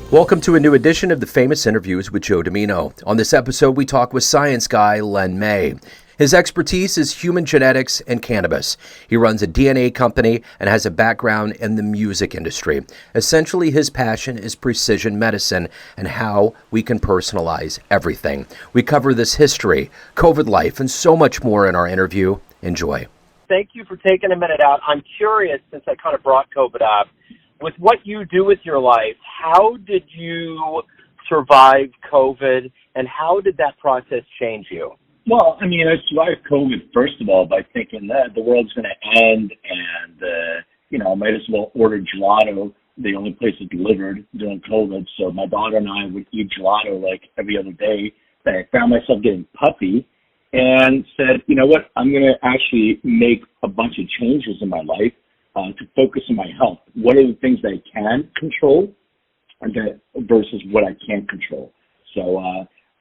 Welcome to a new edition of the Famous Interviews with Joe Dimino. On this episode, we talk with Science Guy Len May. His expertise is human genetics and cannabis. He runs a DNA company and has a background in the music industry. Essentially, his passion is precision medicine and how we can personalize everything. We cover this history, COVID life, and so much more in our interview. Enjoy. Thank you for taking a minute out. I'm curious, since I kind of brought COVID up, with what you do with your life, how did you survive COVID, and how did that process change you? Well, I survived COVID, first of all, by thinking that the world's going to end and, I might as well order gelato, the only place it delivered during COVID. So my daughter and I would eat gelato like every other day. Then I found myself getting puffy and said, you know what, I'm going to actually make a bunch of changes in my life to focus on my health. What are the things that I can control versus what I can't control? So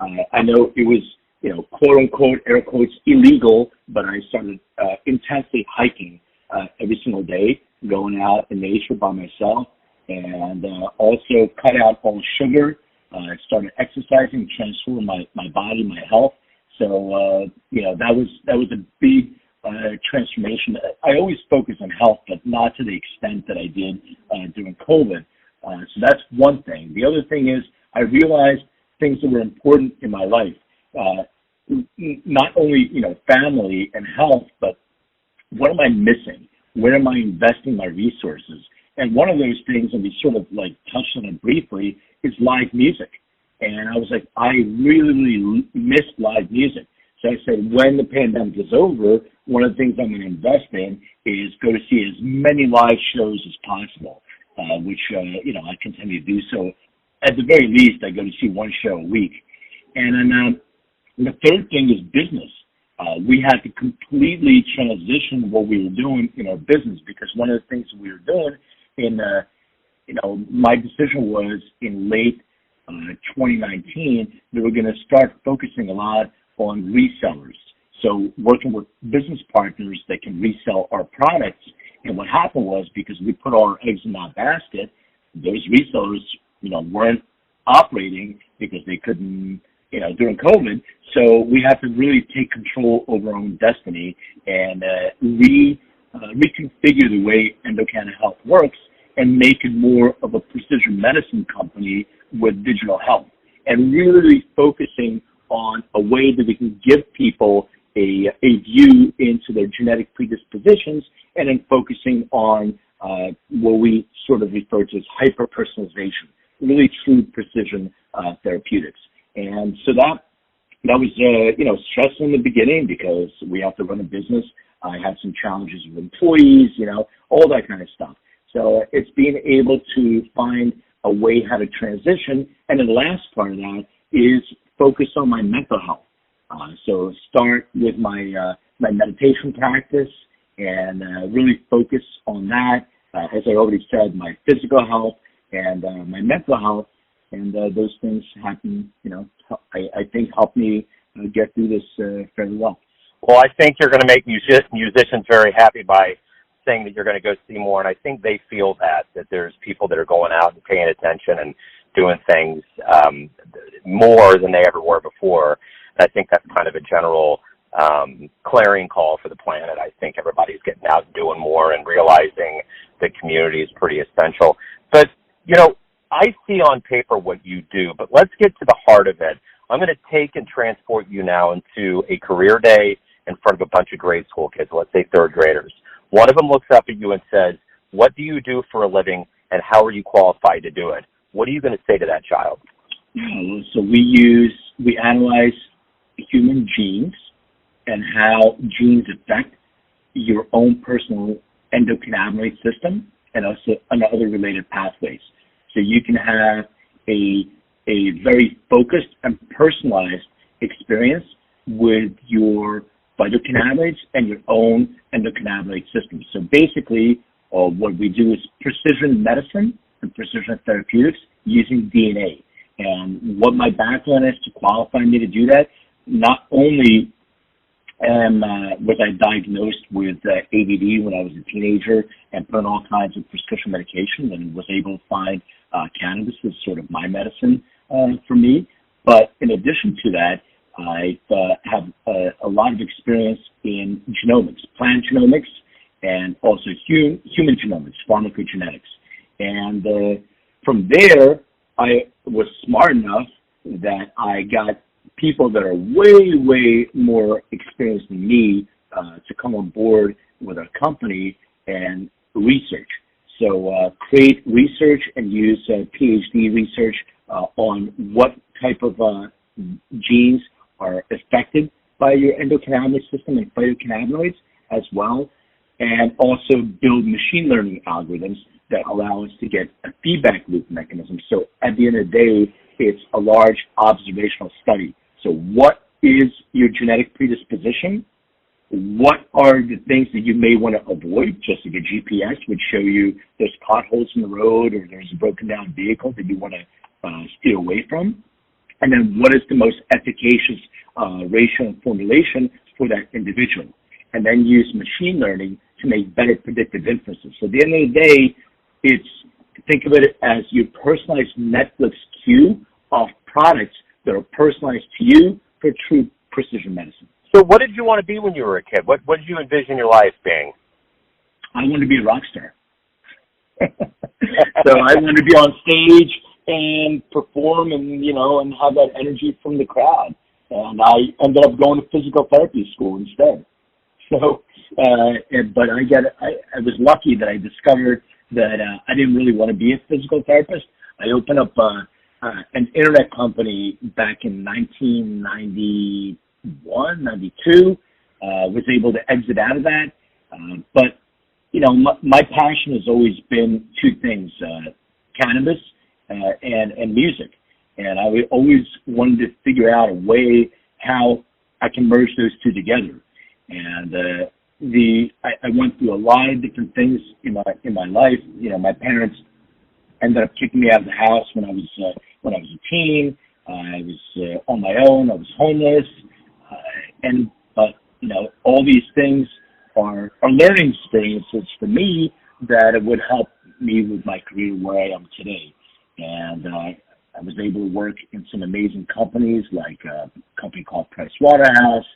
I know it was, quote unquote, air quotes, illegal, but I started intensely hiking every single day, going out in nature by myself, and also cut out all sugar. I started exercising, transforming my body, my health. So, that was a big transformation. I always focus on health, but not to the extent that I did during COVID. So that's one thing. The other thing is I realized things that were important in my life, not only, family and health, but what am I missing? Where am I investing my resources? And one of those things, and we sort of touched on it briefly, is live music. And I was like, I really miss live music. So I said, when the pandemic is over, one of the things I'm going to invest in is go to see as many live shows as possible, which, I continue to do. So at the very least, I go to see one show a week. And then the third thing is business. We had to completely transition what we were doing in our business, because one of the things we were doing my decision was in late 2019, they were going to start focusing a lot on resellers. So working with business partners that can resell our products. And what happened was, because we put all our eggs in that basket, those resellers, weren't operating because they couldn't, during COVID. So we had to really take control over our own destiny and reconfigure the way Endocanna Health works and make it more of a precision medicine company with digital health, and really focusing on a way that we can give people a view into their genetic predispositions, and then focusing on what we sort of refer to as hyper-personalization, really true precision therapeutics. And so that was, stressful in the beginning because we have to run a business. I had some challenges with employees, all that kind of stuff. So it's being able to find a way how to transition. And then the last part of that is focus on my mental health. So start with my meditation practice and really focus on that. As I already said, my physical health and my mental health, and those things happen, I think help me get through this fairly well. Well, I think you're going to make musicians very happy by saying that you're going to go see more, and I think they feel that there's people that are going out and paying attention and doing things more than they ever were before. And I think that's kind of a general clarion call for the planet. I think everybody's getting out and doing more and realizing the community is pretty essential. But, I see on paper what you do, but let's get to the heart of it. I'm going to take and transport you now into a career day in front of a bunch of grade school kids, let's say third graders. One of them looks up at you and says, what do you do for a living, and how are you qualified to do it? What are you going to say to that child? Yeah, so we analyze human genes and how genes affect your own personal endocannabinoid system and also other related pathways. So you can have a very focused and personalized experience with your phytocannabinoids and your own endocannabinoid system. So basically, what we do is precision medicine and precision therapeutics using DNA. And what my background is to qualify me to do that, not only and was I diagnosed with ADD when I was a teenager and put on all kinds of prescription medication, and was able to find cannabis as sort of my medicine for me. But in addition to that, I have a lot of experience in genomics, plant genomics, and also human genomics, pharmacogenetics. And from there, I was smart enough that I got people that are way, way more experienced than me to come on board with our company and research. So create research and use PhD research on what type of genes are affected by your endocannabinoid system and phytocannabinoids as well, and also build machine learning algorithms that allow us to get a feedback loop mechanism. So at the end of the day, it's a large observational study. So what is your genetic predisposition? What are the things that you may want to avoid? Just like a GPS would show you there's potholes in the road or there's a broken down vehicle that you want to steer away from. And then what is the most efficacious ratio and formulation for that individual? And then use machine learning to make better predictive inferences. So at the end of the day, think of it as your personalized Netflix queue of products that are personalized to you for true precision medicine. So what did you want to be when you were a kid? What did you envision your life being? I wanted to be a rock star. So I wanted to be on stage and perform and, and have that energy from the crowd. And I ended up going to physical therapy school instead. So, but I was lucky that I discovered that I didn't really want to be a physical therapist. I opened up an internet company back in 1991, 92, was able to exit out of that. But, my passion has always been two things, cannabis and music. And I always wanted to figure out a way how I can merge those two together. And I went through a lot of different things in my life. My parents ended up kicking me out of the house when I was a teen. I was on my own. I was homeless, but all these things are learning experiences for me that it would help me with my career where I am today. And I was able to work in some amazing companies like a company called Pricewaterhouse,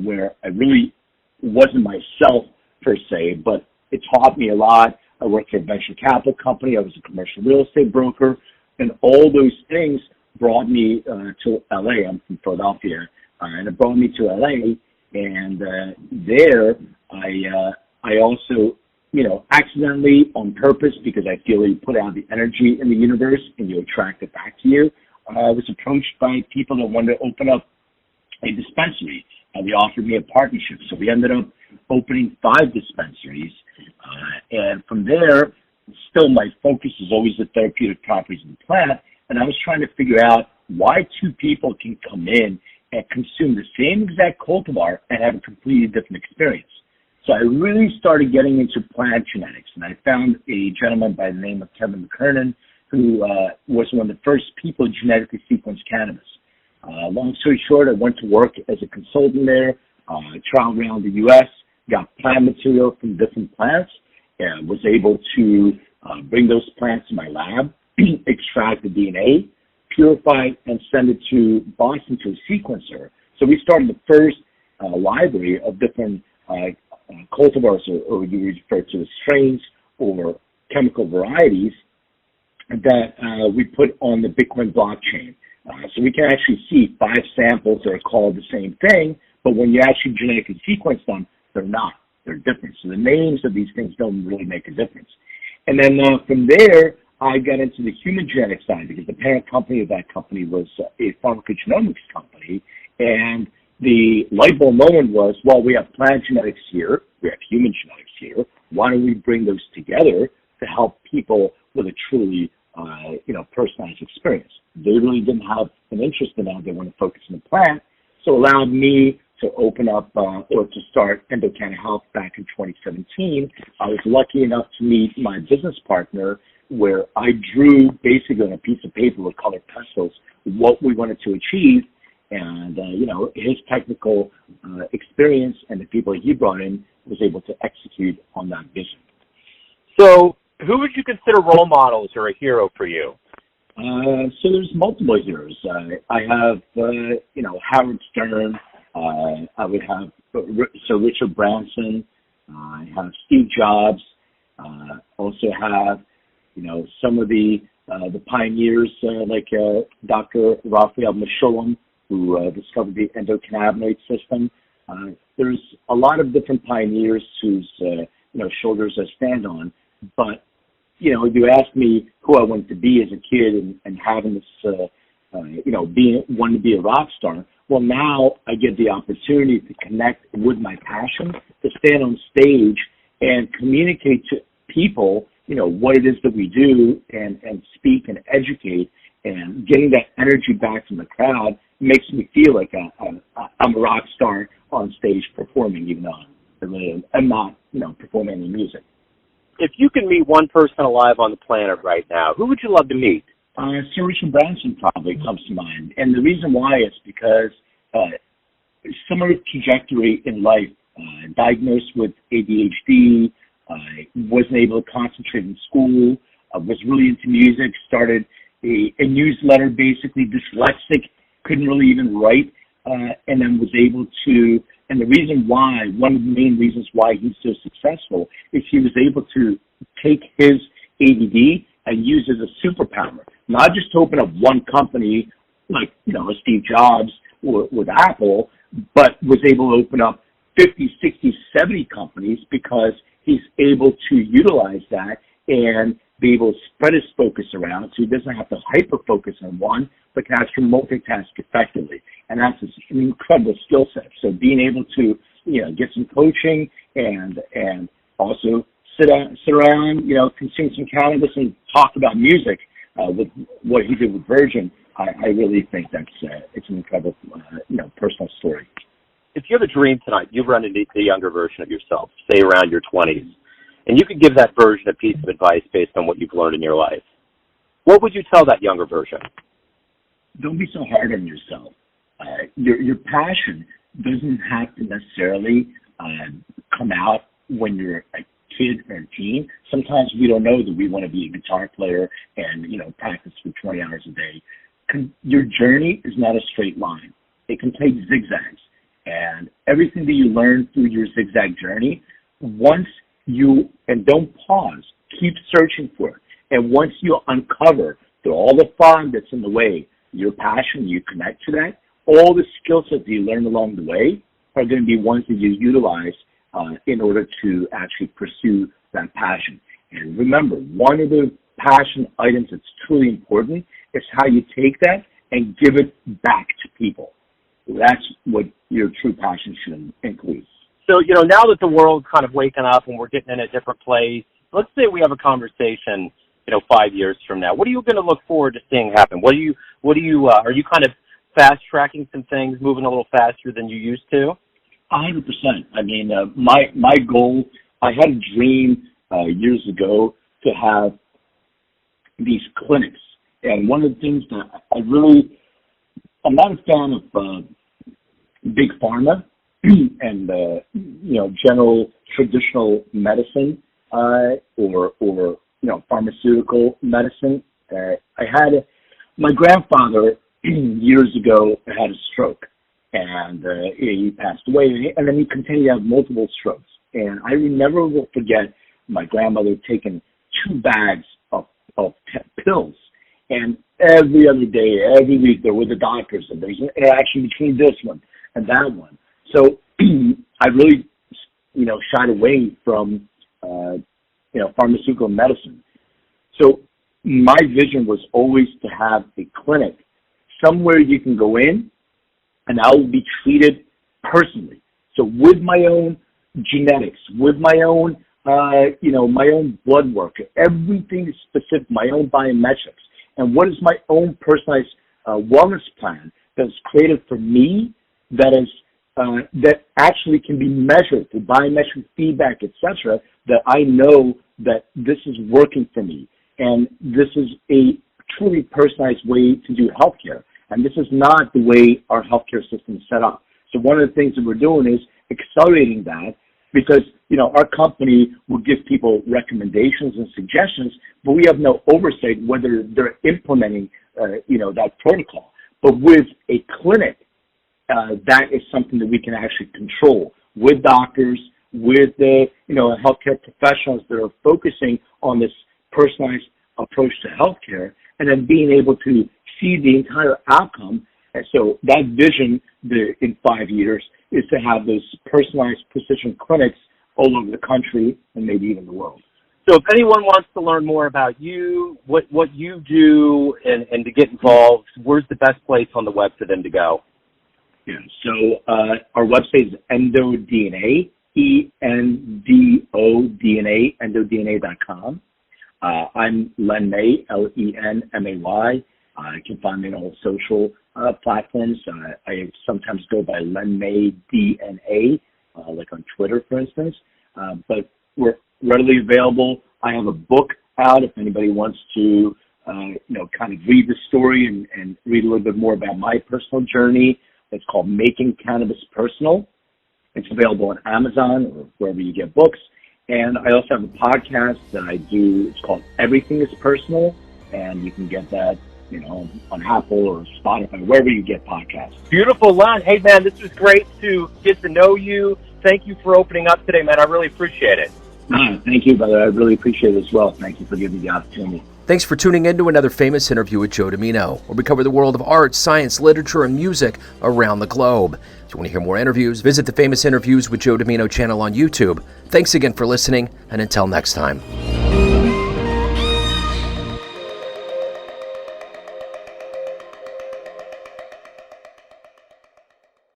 where I really wasn't myself per se, but it taught me a lot. I worked for a venture capital company. I was a commercial real estate broker, and all those things brought me to LA. I'm from Philadelphia, and it brought me to LA. And there, I also, accidentally, on purpose, because I feel you put out the energy in the universe and you attract it back to you. I was approached by people that wanted to open up a dispensary. They offered me a partnership. So we ended up opening 5 dispensaries. And from there, still my focus is always the therapeutic properties of the plant. And I was trying to figure out why 2 people can come in and consume the same exact cultivar and have a completely different experience. So I really started getting into plant genetics. And I found a gentleman by the name of Kevin McKernan, who was one of the first people to genetically sequence cannabis. Long story short, I went to work as a consultant there, traveled around the U.S., got plant material from different plants, and was able to bring those plants to my lab, extract the DNA, purify it, and send it to Boston to a sequencer. So we started the first library of different cultivars, or you refer to as strains or chemical varieties, that we put on the Bitcoin blockchain. So we can actually see 5 samples that are called the same thing, but when you actually genetically sequence them, they're not. They're different. So the names of these things don't really make a difference. And then from there, I got into the human genetics side because the parent company of that company was a pharmacogenomics company. And the light bulb moment was, well, we have plant genetics here, we have human genetics here. Why don't we bring those together to help people with a truly personalized experience? They really didn't have an interest in that. They want to focus on the plant. So it allowed me to open up or to start Endocanna Health back in 2017. I was lucky enough to meet my business partner, where I drew basically on a piece of paper with colored pencils what we wanted to achieve. And, his technical experience and the people he brought in was able to execute on that vision. So who would you consider role models or a hero for you? So there's multiple heroes. I have, Howard Stern. I would have Sir Richard Branson. I have Steve Jobs. Also have, some of the pioneers like Dr. Raphael Mechoulam, who discovered the endocannabinoid system. There's a lot of different pioneers whose shoulders I stand on. But if you ask me who I wanted to be as a kid and having this, wanting to be a rock star, well, now I get the opportunity to connect with my passion, to stand on stage and communicate to people, what it is that we do and speak and educate, and getting that energy back from the crowd makes me feel like I'm a rock star on stage performing, even though I'm not, performing any music. If you can meet one person alive on the planet right now, who would you love to meet? Sir Richard Branson probably comes to mind. And the reason why is because similar trajectory in life, diagnosed with ADHD, wasn't able to concentrate in school, was really into music, started a newsletter, basically dyslexic, couldn't really even write, and then was able to, and the reason why, one of the main reasons why he's so successful is he was able to take his ADD and use it as a superpower, not just to open up one company like, Steve Jobs with Apple, but was able to open up 50, 60, 70 companies because he's able to utilize that and be able to spread his focus around so he doesn't have to hyper-focus on one, but can actually multitask effectively. And that's an incredible skill set. So being able to, get some coaching and also sit around, consume some cannabis and talk about music with what he did with Virgin, I really think that's it's an incredible, personal story. If you have a dream tonight, you run into the younger version of yourself, say around your 20s, and you could give that version a piece of advice based on what you've learned in your life, what would you tell that younger version? Don't be so hard on yourself. Your passion doesn't have to necessarily come out when you're a kid or a teen. Sometimes we don't know that we want to be a guitar player and, practice for 20 hours a day. Your journey is not a straight line. It can take zigzags. And everything that you learn through your zigzag journey, and don't pause, keep searching for it. And once you uncover through all the fog that's in the way, your passion, you connect to that, all the skill sets that you learn along the way are going to be ones that you utilize in order to actually pursue that passion. And remember, one of the passion items that's truly important is how you take that and give it back to people. That's what your true passion should include. So, now that the world's kind of waking up and we're getting in a different place, let's say we have a conversation, 5 years from now. What are you going to look forward to seeing happen? Are you kind of fast tracking some things, moving a little faster than you used to? 100%. I mean, my goal, I had a dream years ago to have these clinics. And one of the things that I'm not a fan of big pharma and general traditional medicine or pharmaceutical medicine. My grandfather years ago had a stroke, and he passed away, and then he continued to have multiple strokes. And I never will forget my grandmother taking 2 bags of pills. And every other day, every week, there were the doctors, and there's an interaction between this one and that one. So I really, shied away from, pharmaceutical medicine. So my vision was always to have a clinic somewhere you can go in, and I will be treated personally. So with my own genetics, with my own, my own blood work, everything is specific, my own biometrics. And what is my own personalized wellness plan that's created for me that actually can be measured through biometric feedback, etc., that I know that this is working for me. And this is a truly personalized way to do healthcare. And this is not the way our healthcare system is set up. So one of the things that we're doing is accelerating that, because, our company will give people recommendations and suggestions, but we have no oversight whether they're implementing, that protocol. But with a clinic, that is something that we can actually control with doctors, with the, healthcare professionals that are focusing on this personalized approach to healthcare, and then being able to see the entire outcome. And so that vision in 5 years is to have those personalized precision clinics all over the country and maybe even the world. So if anyone wants to learn more about you, what you do, and to get involved, where's the best place on the web for them to go? Yeah, so our website is EndoDNA, ENDODNA, endodna.com. I'm Len May, LenMay. You can find me on all social platforms. I sometimes go by Len May DNA, like on Twitter, for instance. But we're readily available. I have a book out if anybody wants to, kind of read the story and read a little bit more about my personal journey. It's called Making Cannabis Personal. It's available on Amazon or wherever you get books. And I also have a podcast that I do. It's called Everything is Personal, and you can get that, on Apple or Spotify, wherever you get podcasts. Beautiful, Len. Hey, man, this was great to get to know you. Thank you for opening up today, man. I really appreciate it. Thank you, brother. I really appreciate it as well. Thank you for giving me the opportunity. Thanks for tuning in to another famous interview with Joe Dimino, where we cover the world of art, science, literature, and music around the globe. If you want to hear more interviews, visit the Famous Interviews with Joe Dimino channel on YouTube. Thanks again for listening, and until next time.